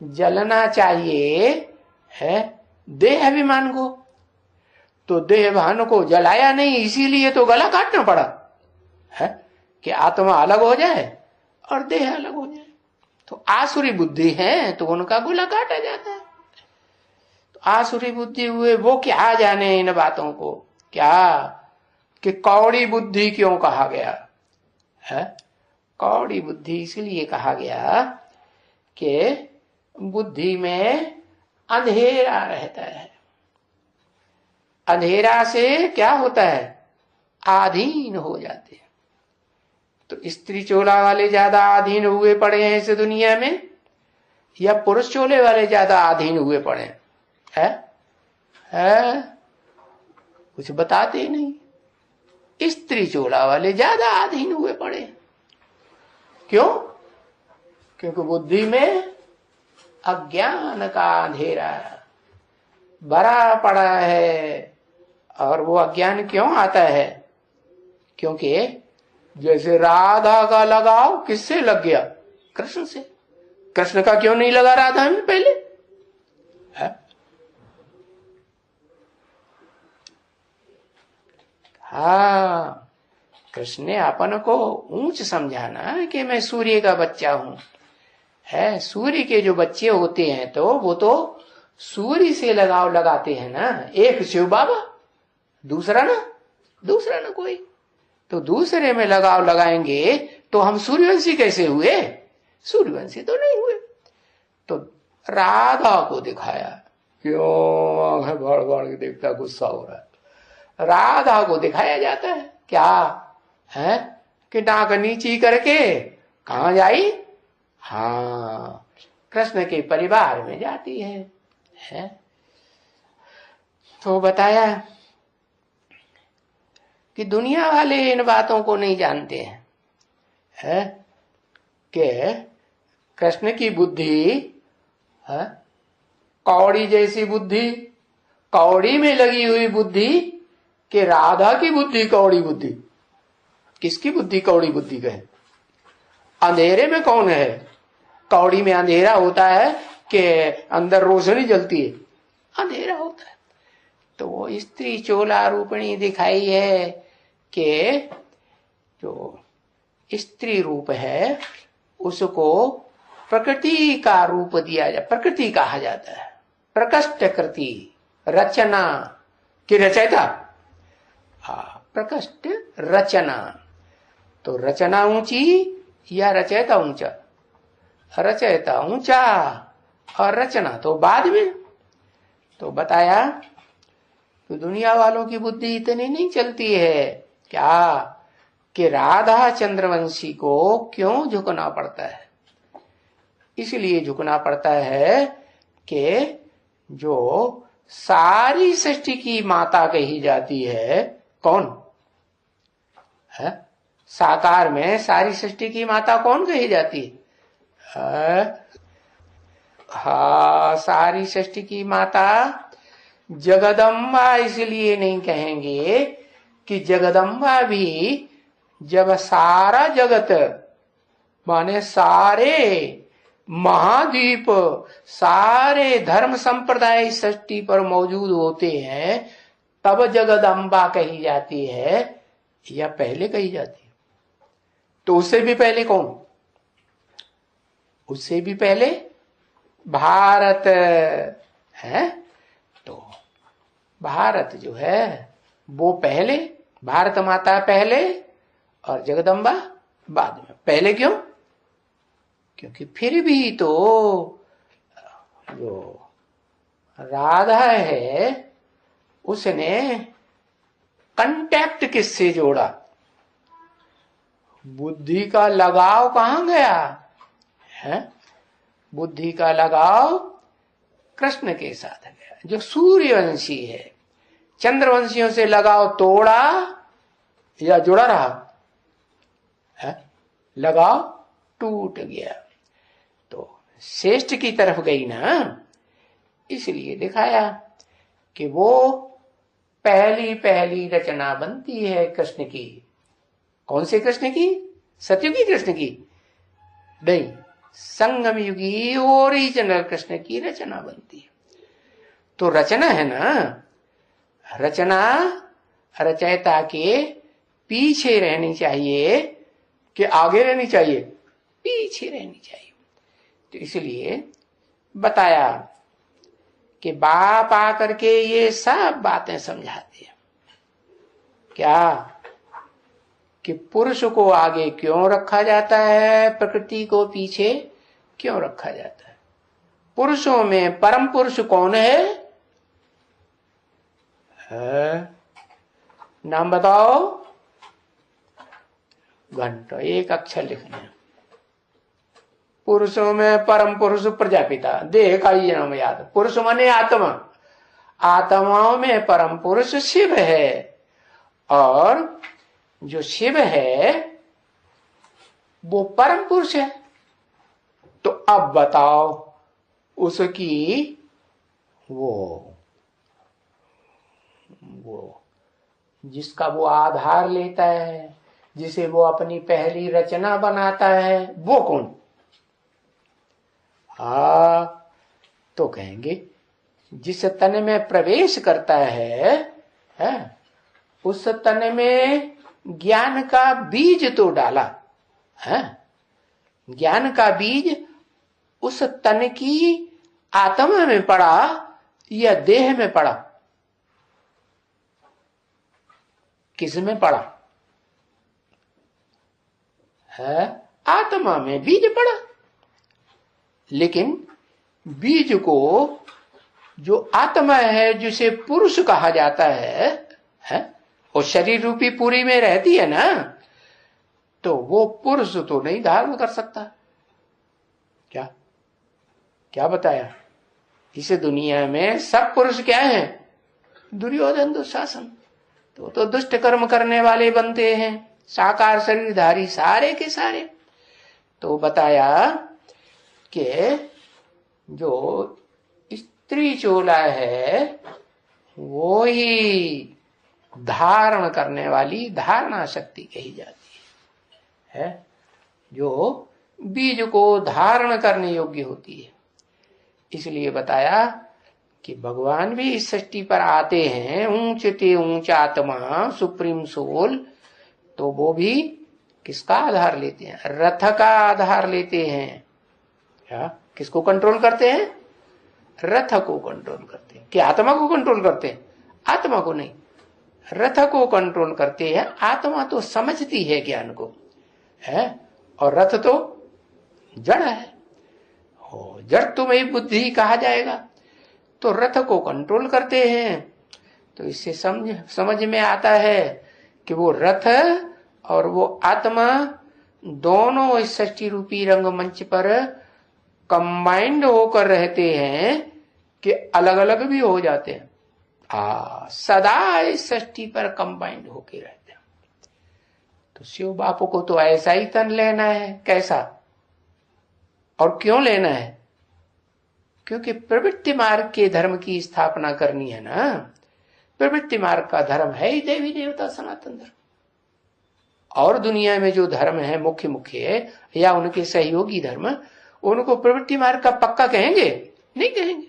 जलना चाहिए है देह अभिमान को, तो देह अभिमान को जलाया नहीं, इसीलिए तो गला काटना पड़ा है कि आत्मा अलग हो जाए और देह अलग हो जाए। तो आसुरी बुद्धि है तो उनका गला काटा जाता है। तो आसुरी बुद्धि हुए वो क्या जाने इन बातों को, क्या कि कौड़ी बुद्धि क्यों कहा गया है? कौड़ी बुद्धि इसलिए कहा गया कि बुद्धि में अंधेरा रहता है। अंधेरा से क्या होता है? आधीन हो जाते हैं। तो स्त्री चोला वाले ज्यादा आधीन हुए पड़े हैं इस दुनिया में या पुरुष चोले वाले ज्यादा आधीन हुए पड़े हैं? है? कुछ बताते नहीं। स्त्री चोला वाले ज्यादा आधीन हुए पड़े। क्यों? क्योंकि बुद्धि में अज्ञान का अंधेरा भरा पड़ा है। और वो अज्ञान क्यों आता है? क्योंकि जैसे राधा का लगाव किससे लग गया? कृष्ण से। कृष्ण का क्यों नहीं लगा राधा में पहले है? हाँ, कृष्ण ने अपन को ऊंच समझाना कि मैं सूर्य का बच्चा हूं है। सूर्य के जो बच्चे होते हैं तो वो तो सूर्य से लगाव लगाते हैं ना। एक शिव बाबा, दूसरा ना कोई। तो दूसरे में लगाव लगाएंगे तो हम सूर्यवंशी कैसे हुए? सूर्यवंशी तो नहीं हुए। तो राधा को दिखाया, क्यों आंखें भर भर के देखता, गुस्सा हो रहा है। राधा को दिखाया जाता है क्या है कि नाक नीची करके कहां जाई? हाँ, कृष्ण के परिवार में जाती है? तो बताया कि दुनिया वाले इन बातों को नहीं जानते हैं है? कि कृष्ण की बुद्धि है कौड़ी जैसी बुद्धि, कौड़ी में लगी हुई बुद्धि कि राधा की बुद्धि कौड़ी बुद्धि। किसकी बुद्धि कौड़ी बुद्धि कहे? अंधेरे में कौन है? कौड़ी में अंधेरा होता है कि अंदर रोशनी जलती है? अंधेरा होता है। तो वो स्त्री चोला रूपणी दिखाई है कि जो स्त्री रूप है उसको प्रकृति का रूप दिया जाए, प्रकृति कहा जाता है। प्रकृष्ट कृति, रचना की रचयिता। हाँ, प्रकृष्ट रचना। तो रचना ऊंची या रचयिता ऊंचा? रचयिता ऊंचा और रचना तो बाद में। तो बताया तो दुनिया वालों की बुद्धि इतनी नहीं चलती है क्या कि राधा चंद्रवंशी को क्यों झुकना पड़ता है? इसलिए झुकना पड़ता है कि जो सारी सृष्टि की माता कही जाती है कौन है? साकार में सारी सृष्टि की माता कौन कही जाती है? हाँ, सारी सृष्टि की माता जगदम्बा। इसलिए नहीं कहेंगे कि जगदम्बा भी जब सारा जगत माने सारे महाद्वीप, सारे धर्म संप्रदाय सृष्टि पर मौजूद होते हैं तब जगदम्बा कही जाती है या पहले कही जाती है? तो उससे भी पहले कौन? उससे भी पहले भारत है। तो भारत जो है वो पहले, भारत माता पहले और जगदम्बा बाद में। पहले क्यों? क्योंकि फिर भी तो जो राधा है उसने कांटेक्ट किससे जोड़ा? बुद्धि का लगाव कहां गया है? बुद्धि का लगाव कृष्ण के साथ गया, जो सूर्यवंशी है। चंद्रवंशियों से लगाव तोड़ा या जुड़ा रहा है? लगाव टूट गया। तो श्रेष्ठ की तरफ गई ना, इसलिए दिखाया कि वो पहली पहली रचना बनती है कृष्ण की। कौन से कृष्ण की? सतयुगी कृष्ण की नहीं, संगम युगी ओरिजिनल कृष्ण की रचना बनती है। तो रचना है ना, रचना रचयिता के पीछे रहनी चाहिए कि आगे रहनी चाहिए? पीछे रहनी चाहिए। तो इसलिए बताया कि बाप आकर के ये सब बातें समझाते हैं। क्या कि पुरुष को आगे क्यों रखा जाता है, प्रकृति को पीछे क्यों रखा जाता है? पुरुषों में परम पुरुष कौन है? नाम बताओ। घंटा एक अक्षर लिखना है। पुरुषों में परम पुरुष प्रजापिता, देह का ही नाम याद। पुरुष माने आत्मा, आत्माओं में परम पुरुष शिव है। और जो शिव है वो परम पुरुष है। तो अब बताओ उसकी वो जिसका वो आधार लेता है, जिसे वो अपनी पहली रचना बनाता है, वो कौन? तो कहेंगे जिस तन में प्रवेश करता है उस तन में ज्ञान का बीज तो डाला है। ज्ञान का बीज उस तन की आत्मा में पड़ा या देह में पड़ा? किस में पड़ा है? आत्मा में बीज पड़ा। लेकिन बीज को जो आत्मा है, जिसे पुरुष कहा जाता है और शरीर रूपी पूरी में रहती है ना, तो वो पुरुष तो नहीं धारण कर सकता। क्या क्या बताया? इस दुनिया में सब पुरुष क्या है? दुर्योधन दुशासन तो दुष्ट कर्म करने वाले बनते हैं, साकार शरीरधारी सारे के सारे। तो बताया कि जो स्त्री चोला है वो ही धारण करने वाली धारणा शक्ति कही जाती है, जो बीज को धारण करने योग्य होती है। इसलिए बताया कि भगवान भी इस सृष्टि पर आते हैं, ऊंचते ऊंच आत्मा सुप्रीम सोल, तो वो भी किसका आधार लेते हैं? रथ का आधार लेते हैं। क्या किसको कंट्रोल करते हैं? रथ को कंट्रोल करते हैं। क्या आत्मा को कंट्रोल करते हैं? आत्मा को नहीं, रथ को कंट्रोल करते हैं। आत्मा तो समझती है ज्ञान को, है, और रथ तो जड़ है, जड़ तो वही बुद्धि कहा जाएगा, तो रथ को कंट्रोल करते हैं। तो इससे समझ में आता है कि वो रथ और वो आत्मा दोनों इस सृष्टि रूपी रंगमंच पर कंबाइंड होकर रहते हैं कि अलग अलग भी हो जाते हैं। सदा इस सृष्टि पर कंबाइंड होके रहते हैं। तो शिव बापू को तो ऐसा ही तन लेना है। कैसा और क्यों लेना है? क्योंकि प्रवृत्ति मार्ग के धर्म की स्थापना करनी है ना। प्रवृत्ति मार्ग का धर्म है ही देवी देवता सनातन धर्म, और दुनिया में जो धर्म है मुख्य मुख्य या उनके सहयोगी धर्म, उनको प्रवृत्ति मार्ग का पक्का कहेंगे? नहीं कहेंगे।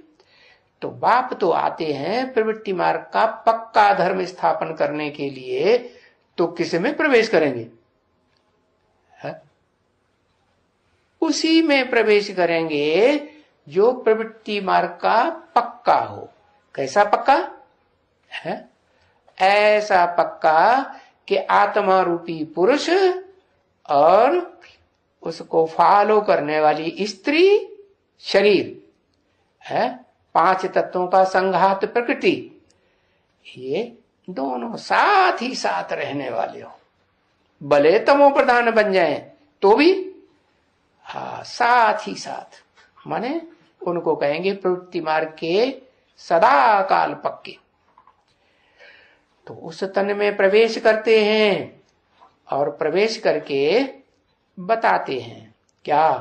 तो बाप तो आते हैं प्रवृत्ति मार्ग का पक्का धर्म स्थापन करने के लिए, तो किस में प्रवेश करेंगे? है? उसी में प्रवेश करेंगे जो प्रवृत्ति मार्ग का पक्का हो। कैसा पक्का है? ऐसा पक्का कि आत्मा रूपी पुरुष और उसको फॉलो करने वाली स्त्री शरीर है, 5 तत्वों का संघात प्रकृति, ये दोनों साथ ही साथ रहने वाले हो। भले तमो प्रधान बन जाएं तो भी साथ ही साथ, माने उनको कहेंगे प्रवृत्ति मार्ग के सदा काल पक्के। तो उस तन में प्रवेश करते हैं और प्रवेश करके बताते हैं क्या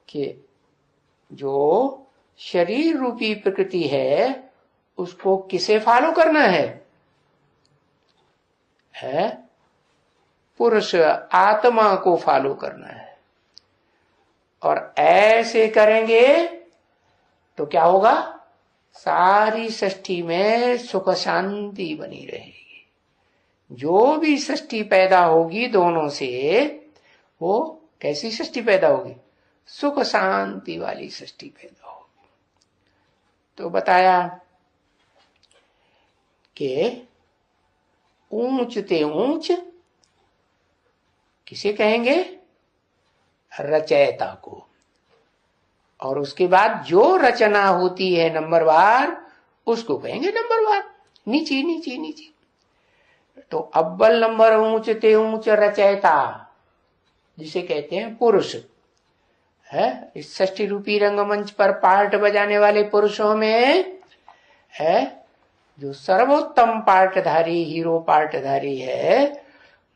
कि जो शरीर रूपी प्रकृति है उसको किसे फॉलो करना है? पुरुष आत्मा को फॉलो करना है। और ऐसे करेंगे तो क्या होगा? सारी सृष्टि में सुख शांति बनी रहेगी। जो भी सृष्टि पैदा होगी दोनों से, वो कैसी सृष्टि पैदा होगी? सुख शांति वाली सृष्टि पैदा होगी। तो बताया कि ऊंचते ऊंच किसे कहेंगे? रचयिता को। और उसके बाद जो रचना होती है नंबरवार, उसको कहेंगे नंबरवार, नीचे नीचे नीचे। तो अव्वल नंबर ऊंचते ऊंच रचयिता जिसे कहते हैं पुरुष है। इस षष्ठी रूपी रंगमंच पर पार्ट बजाने वाले पुरुषों में है जो सर्वोत्तम पार्टधारी, हीरो पार्टधारी है,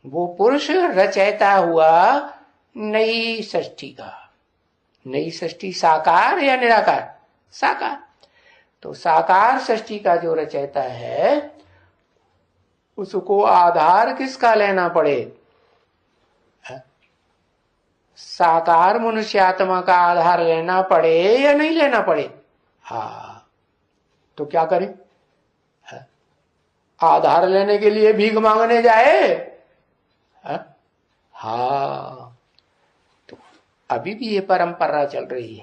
वो पुरुष रचयिता हुआ नई सृष्टि का। नई सृष्टि साकार या निराकार? साकार। तो साकार सृष्टि का जो रचयिता है उसको आधार किसका लेना पड़े? साकार मनुष्य आत्मा का आधार लेना पड़े या नहीं लेना पड़े? तो क्या करें? आधार लेने के लिए भीख मांगने जाए? तो अभी भी ये परंपरा चल रही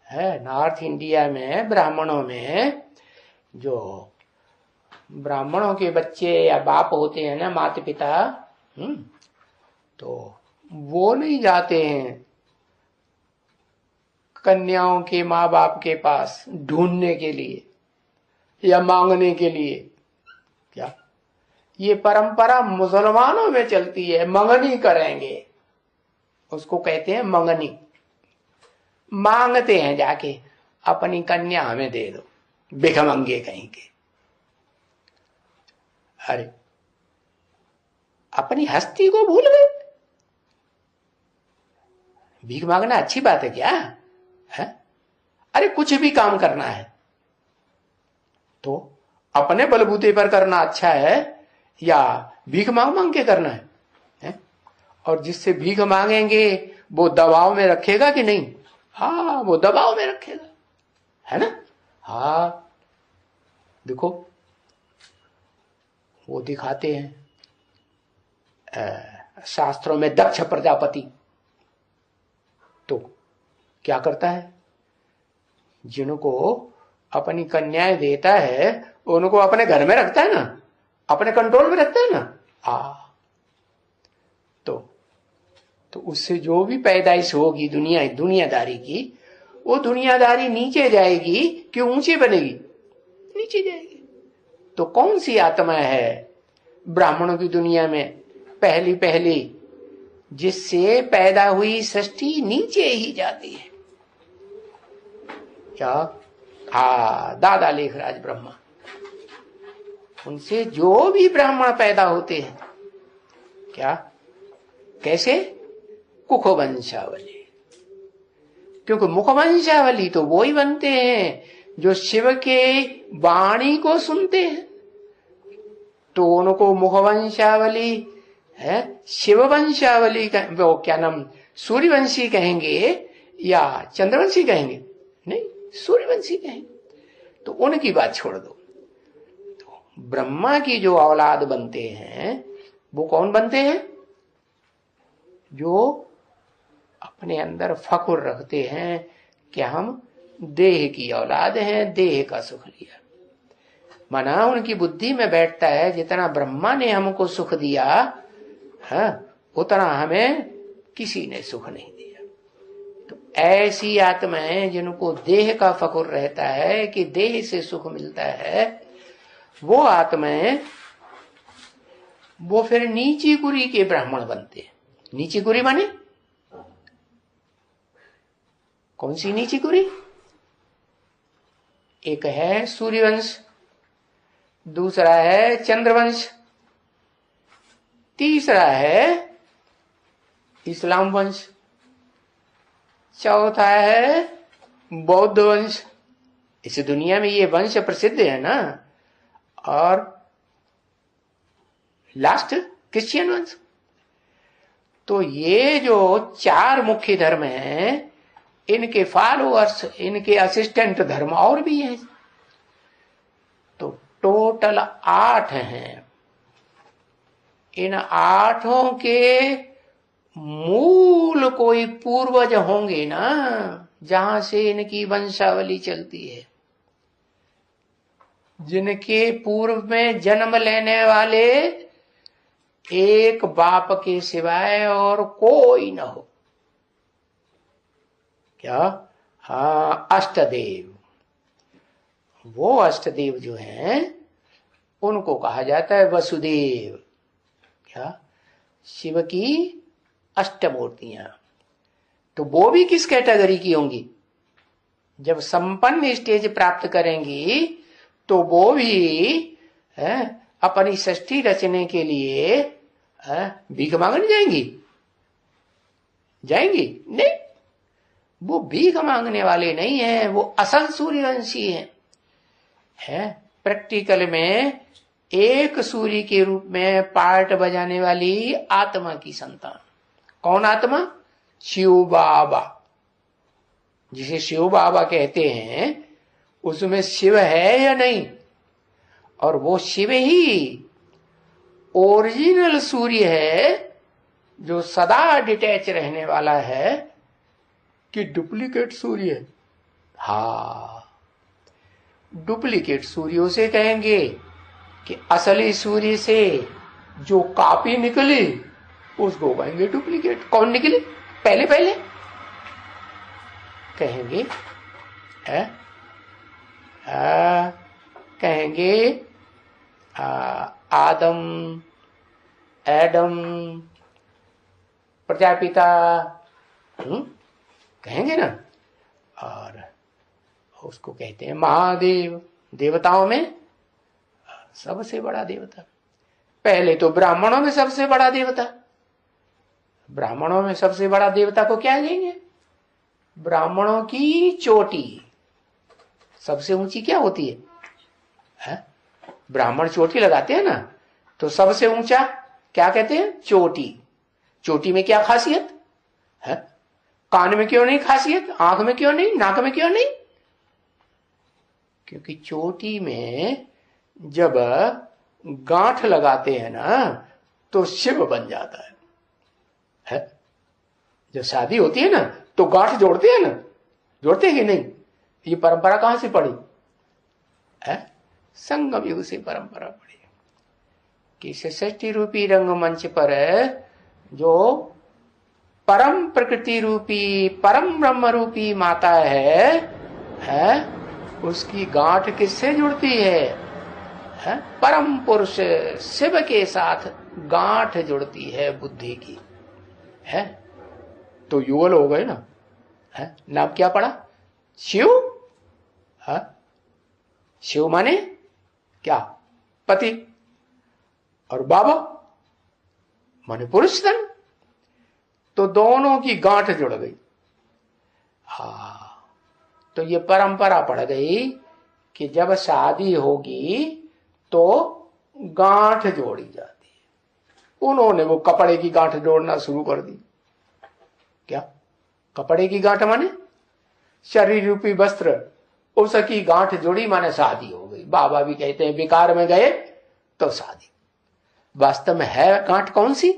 है नॉर्थ इंडिया में। ब्राह्मणों में जो ब्राह्मणों के बच्चे या बाप होते हैं ना, माता पिता, तो वो नहीं जाते हैं कन्याओं के माँ बाप के पास ढूंढने के लिए या मांगने के लिए। क्या ये परंपरा मुसलमानों में चलती है? मंगनी करेंगे, उसको कहते हैं मंगनी। मांगते हैं जाके, अपनी कन्या हमें दे दो, भिखमंगे कहीं के। अरे अपनी हस्ती को भूल गए, भीख मांगना अच्छी बात है क्या है? अरे कुछ भी काम करना है तो अपने बलबूते पर करना अच्छा है या भीख मांग मांग के करना है? और जिससे भीख मांगेंगे वो दबाव में रखेगा कि नहीं? हाँ, वो दबाव में रखेगा, है ना? हाँ, देखो वो दिखाते हैं शास्त्रों में दक्ष प्रजापति तो क्या करता है, जिनको अपनी कन्याएं देता है उनको अपने घर में रखता है ना, अपने कंट्रोल में रखता है ना। तो उससे जो भी पैदाइश होगी दुनियादारी की, वो दुनियादारी नीचे जाएगी कि ऊंची बनेगी? नीचे जाएगी। तो कौन सी आत्मा है ब्राह्मणों की दुनिया में पहली जिससे पैदा हुई सृष्टि नीचे ही जाती है? क्या? दादा लेखराज ब्रह्मा। उनसे जो भी ब्राह्मण पैदा होते हैं, क्या कैसे? कुखवंशावली। क्योंकि मुखवंशावली तो वो ही बनते हैं जो शिव के वाणी को सुनते हैं, तो उनको मुखवंशावली है, शिववंशावली का वो क्या नाम, सूर्यवंशी कहेंगे या चंद्रवंशी कहेंगे? नहीं, सूर्यवंशी कहेंगे। तो उनकी बात छोड़ दो। तो ब्रह्मा की जो औलाद बनते हैं वो कौन बनते हैं? जो अपने अंदर फख्र रखते हैं कि हम देह की औलाद हैं, देह का सुख लिया। माना उनकी बुद्धि में बैठता है जितना ब्रह्मा ने हमको सुख दिया है उतना हमें किसी ने सुख नहीं दिया। तो ऐसी आत्माएं जिनको देह का फख्र रहता है कि देह से सुख मिलता है, वो आत्माएं वो फिर नीची कुरी के ब्राह्मण बनते हैं। नीची कुरी माने कौन सी नीची कुरी? एक है सूर्यवंश, दूसरा है चंद्रवंश, तीसरा है इस्लाम वंश, चौथा है बौद्ध वंश। इस दुनिया में ये वंश प्रसिद्ध है ना। और लास्ट क्रिश्चियन वंश। तो ये जो चार मुख्य धर्म हैं, इनके फॉलोअर्स, इनके असिस्टेंट धर्म और भी हैं। तो टोटल 8 हैं। इन 8 के मूल कोई पूर्वज होंगे ना, जहां से इनकी वंशावली चलती है, जिनके पूर्व में जन्म लेने वाले एक बाप के सिवाय और कोई न हो। क्या? हाँ, अष्टदेव। वो अष्टदेव जो हैं उनको कहा जाता है वसुदेव। क्या? शिव की अष्टमूर्तियां। तो वो भी किस कैटेगरी की होंगी? जब संपन्न स्टेज प्राप्त करेंगी तो वो भी अपनी सृष्टि रचने के लिए भीख मांगने जाएंगी? जाएंगी नहीं। वो भीख मांगने वाले नहीं है, वो असल सूर्यवंशी है। प्रैक्टिकल में एक सूर्य के रूप में पार्ट बजाने वाली आत्मा की संतान। कौन आत्मा? शिव बाबा। जिसे शिव बाबा कहते हैं उसमें शिव है या नहीं? और वो शिव ही ओरिजिनल सूर्य है जो सदा डिटैच रहने वाला है कि डुप्लीकेट सूर्य है? हाँ, डुप्लीकेट सूर्यों से कहेंगे कि असली सूर्य से जो कॉपी निकली उसको कहेंगे डुप्लीकेट। कौन निकली? पहले कहेंगे कहेंगे एडम प्रजापिता, कहेंगे ना। और उसको कहते हैं महादेव। देवताओं में सबसे बड़ा देवता। पहले तो ब्राह्मणों में सबसे बड़ा देवता ब्राह्मणों में सबसे बड़ा देवता को क्या लेंगे? ब्राह्मणों की चोटी सबसे ऊंची क्या होती है? ब्राह्मण चोटी लगाते हैं ना, तो सबसे ऊंचा क्या कहते हैं? चोटी। चोटी में क्या खासियत है? कान में क्यों नहीं खासियत? आंख में क्यों नहीं? नाक में क्यों नहीं? क्योंकि चोटी में जब गांठ लगाते हैं ना तो शिव बन जाता है? जब शादी होती है ना तो गांठ जोड़ते हैं ना, जोड़ते हैं कि नहीं? ये परंपरा कहां से पड़ी है? संगम युग से परंपरा पड़ी कि षष्ठी रूपी रंगमंच पर जो परम प्रकृति रूपी परम ब्रह्म रूपी माता है उसकी गांठ किससे जुड़ती है? परम पुरुष शिव के साथ गांठ जुड़ती है बुद्धि की है। तो युगल हो गए ना, है नाम क्या पड़ा? शिव। है शिव माने क्या? पति। और बाबा माने पुरुष धन। तो दोनों की गांठ जुड़ गई। तो ये परंपरा पड़ गई कि जब शादी होगी तो गांठ जोड़ी जाती है। उन्होंने वो कपड़े की गांठ जोड़ना शुरू कर दी। क्या कपड़े की गांठ माने? शरीर रूपी वस्त्र, उसकी गांठ जोड़ी माने शादी हो गई। बाबा भी कहते हैं विकार में गए तो शादी। वास्तव में है गांठ कौन सी?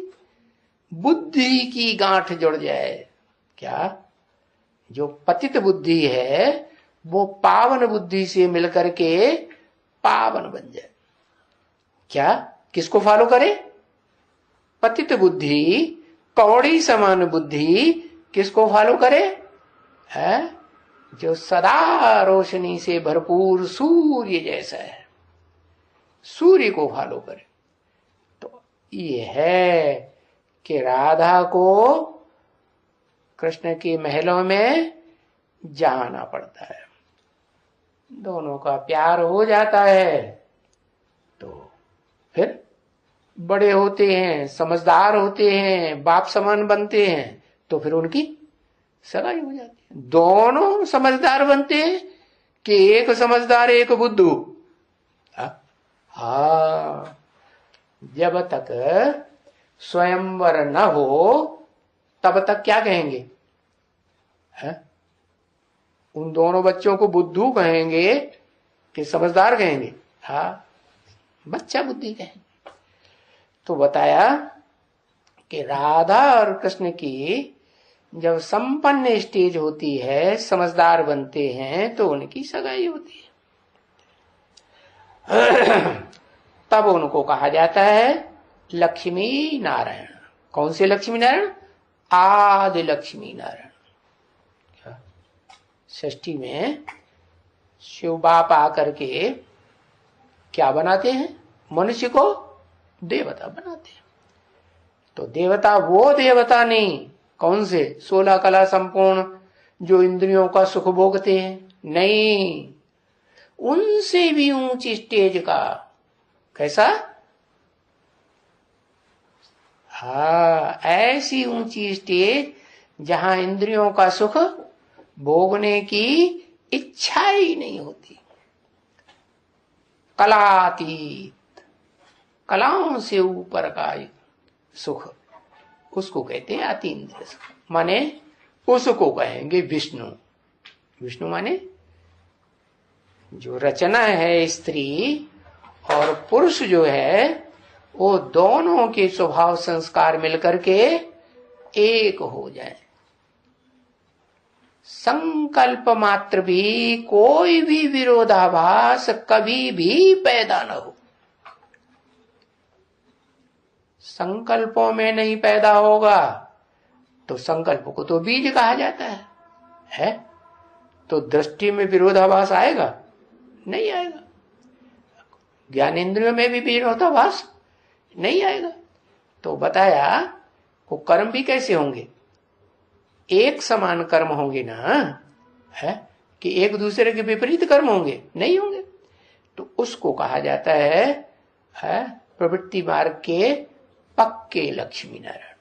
बुद्धि की गांठ जुड़ जाए। क्या? जो पतित बुद्धि है वो पावन बुद्धि से मिलकर के पावन बन जाए। क्या? किसको फॉलो करे? पतित बुद्धि, कौड़ी समान बुद्धि किसको फॉलो करे? है जो सदा रोशनी से भरपूर सूर्य जैसा है, सूर्य को फॉलो करे। तो ये है कि राधा को कृष्ण के महलों में जाना पड़ता है, दोनों का प्यार हो जाता है। तो फिर बड़े होते हैं, समझदार होते हैं, बाप समान बनते हैं, तो फिर उनकी सगाई हो जाती है। दोनों समझदार बनते हैं कि एक समझदार एक बुद्धू? हाँ, जब तक स्वयंवर न हो तब तक क्या कहेंगे? है? उन दोनों बच्चों को बुद्धू कहेंगे कि समझदार कहेंगे? हाँ, बच्चा बुद्धि कहेंगे। तो बताया कि राधा और कृष्ण की जब संपन्न स्टेज होती है, समझदार बनते हैं, तो उनकी सगाई होती है। तब उनको कहा जाता है लक्ष्मी नारायण। कौन से लक्ष्मी नारायण? आदि लक्ष्मी नारायण। षष्ठी में शिव बाप आकर के क्या बनाते हैं? मनुष्य को देवता बनाते हैं। तो देवता वो देवता नहीं, कौन से? 16 कला संपूर्ण जो इंद्रियों का सुख भोगते हैं, नहीं, उनसे भी ऊंची स्टेज का। कैसा? हाँ, ऐसी ऊंची स्टेज जहां इंद्रियों का सुख भोगने की इच्छा ही नहीं होती। कलातीत, कलाओं से ऊपर का सुख, उसको कहते हैं अतीन्द्रिय सुख। माने उसको कहेंगे विष्णु। विष्णु माने जो रचना है स्त्री और पुरुष जो है, वो दोनों के स्वभाव संस्कार मिलकर के एक हो जाए। संकल्प मात्र भी कोई भी विरोधाभास कभी भी पैदा न हो। संकल्पों में नहीं पैदा होगा तो संकल्प को तो बीज कहा जाता है? तो दृष्टि में विरोधाभास आएगा? नहीं आएगा। ज्ञानेंद्रियों में भी विरोधाभास नहीं आएगा। तो बताया वो कर्म भी कैसे होंगे? एक समान कर्म होंगे ना, है कि एक दूसरे के विपरीत कर्म होंगे? नहीं होंगे। तो उसको कहा जाता है प्रवृत्ति मार्ग के पक्के लक्ष्मी नारायण।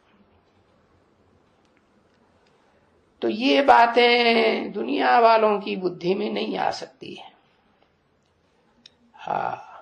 तो ये बातें दुनिया वालों की बुद्धि में नहीं आ सकती है। हाँ,